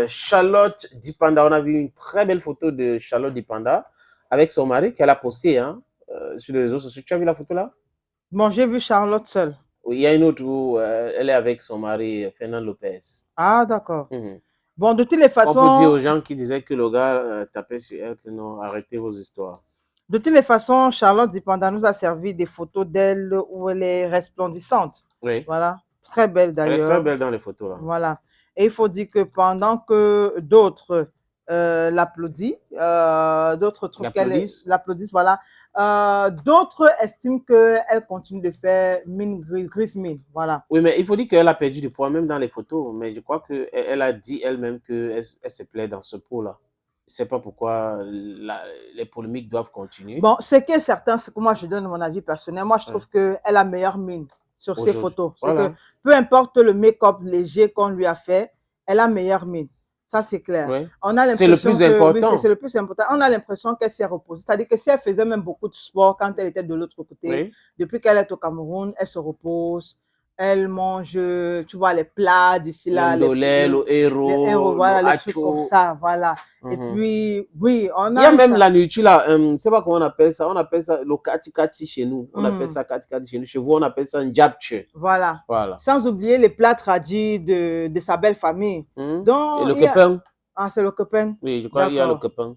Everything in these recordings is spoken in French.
Charlotte Dipanda. On a vu une très belle photo de Charlotte Dipanda avec son mari qu'elle a posté hein, sur les réseaux sociaux. Tu as vu la photo là? Bon, j'ai vu Charlotte seule. Oui, il y a une autre où elle est avec son mari Fernand Lopez. Ah, d'accord. Mhm. Bon, de toutes les On peut dire aux façons, gens qui disaient que le gars tapait sur elle que non, arrêtez vos histoires. de toutes les façons, Charlotte Dipanda nous a servi des photos d'elle où elle est resplendissante. Oui, Voilà, très belle elle est très d'ailleurs. belle dans les photos là. Voilà. Et il faut dire que pendant que d'autres l'applaudissent, d'autres trouvent qu'elle l'applaudissent, voilà. D'autres estiment qu'elle continue de faire mine grise mine, voilà. Oui, mais il faut dire qu'elle a perdu du poids même dans les photos. Mais je crois qu'elle a dit elle-même qu'elle se plaît dans ce pot-là. Je ne sais pas pourquoi les polémiques doivent continuer. Bon, ce qui est certain, c'est que moi, je donne mon avis personnel. Moi, je trouve qu'elle a meilleure mine sur ses photos. C'est que peu importe le make-up léger qu'on lui a fait, elle a meilleure mine. Ça, c'est clair. Oui. On a c'est le plus important. Oui, c'est le plus important. On a l'impression qu'elle s'est reposée. C'est-à-dire que si elle faisait même beaucoup de sport quand elle était de l'autre côté, depuis qu'elle est au Cameroun, elle se repose. Elle mange, tu vois, les plats d'ici là. Le héros, voilà, les trucs comme ça, voilà. Et puis, oui, on a... Il y a même la nourriture là, je ne sais pas comment on appelle ça le kati kati chez nous. On appelle ça kati kati chez nous. Chez vous, on appelle ça un japche. Voilà. Sans oublier les plats tradis de sa belle famille. Donc, et le copain. Ah, c'est le copain. Oui, je crois qu'il y a le copain.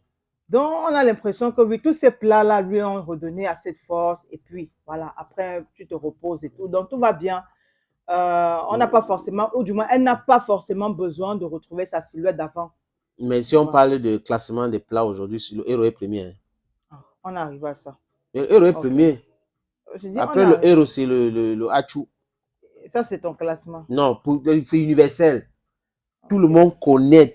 Donc, on a l'impression que oui, tous ces plats-là lui ont redonné assez de force. Et puis, voilà, après, tu te reposes et tout. Donc, tout va bien. On n'a pas forcément, ou du moins, elle n'a pas forcément besoin de retrouver sa silhouette d'avant. Mais si on parle de classement des plats aujourd'hui, le héros est premier. Hein. On arrive à ça. Le héros est premier. Après, le héros, c'est le hachou. Ça, c'est ton classement. Non, c'est universel. Tout le monde connaît,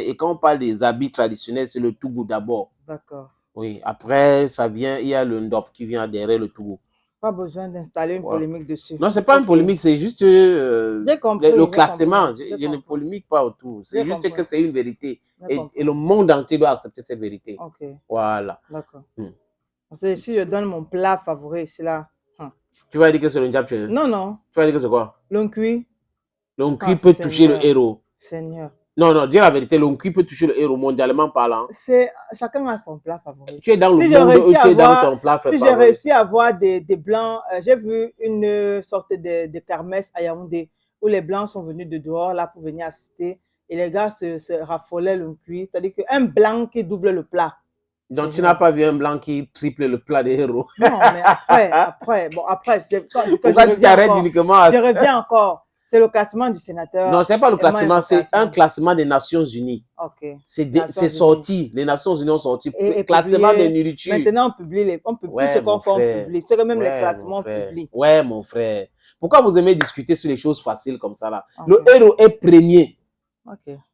Et quand on parle des habits traditionnels, c'est le Tougou d'abord. D'accord. Oui, après, ça vient, il y a le Ndop qui vient derrière le Tougou. Pas besoin d'installer une polémique dessus. Non, c'est pas une polémique, c'est juste le classement. Je ne polémique pas autour. C'est juste que c'est une vérité. Et le monde entier doit accepter cette vérité. Voilà. D'accord. Parce que si je donne mon plat favori, c'est là. Tu vas dire que c'est le Ndjap? Non, non. Tu vas dire que c'est quoi? L'oncui. L'oncui peut toucher le héros. Seigneur. Non, dis la vérité, l'oncui peut toucher le héros mondialement parlant. Chacun a son plat favori. Tu es dans le monde où tu es dans ton plat favori. Si j'ai réussi à avoir des blancs, j'ai vu une sorte de kermesse à Yaoundé où les blancs sont venus de dehors là pour venir assister et les gars se raffolaient l'oncui. C'est-à-dire qu'un blanc qui double le plat. Donc, tu n'as pas vu un blanc qui triple le plat des héros? Non, mais après, pourquoi tu t'arrêtes uniquement à ça? Je reviens encore. C'est le classement du sénateur. Non, ce n'est pas le classement, c'est un classement des Nations Unies. Ok. C'est sorti. Les Nations Unies ont sorti. Le classement des nourritures. Maintenant, on publie tout ce qu'on fait, on publie. C'est que même les classements publient. Ouais, mon frère. Pourquoi vous aimez discuter sur les choses faciles comme ça là? Le héros est premier.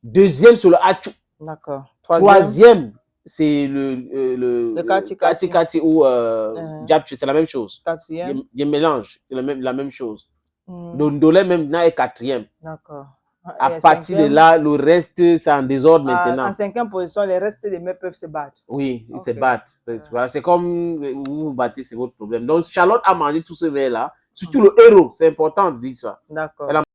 Deuxième, c'est le hachou. D'accord. Troisième, c'est le kati kati ou japche, c'est la même chose. Quatrième. Il mélange, c'est la même chose. Ndolé même est quatrième. D'accord. À partir de là, le reste, c'est en désordre maintenant. En cinquième position, les restes des mecs peuvent se battre. Oui, ils se battent. C'est comme vous vous battez, c'est votre problème. Donc, Charlotte a mangé tout ce verre-là. Surtout le héros, c'est important de dire ça. D'accord.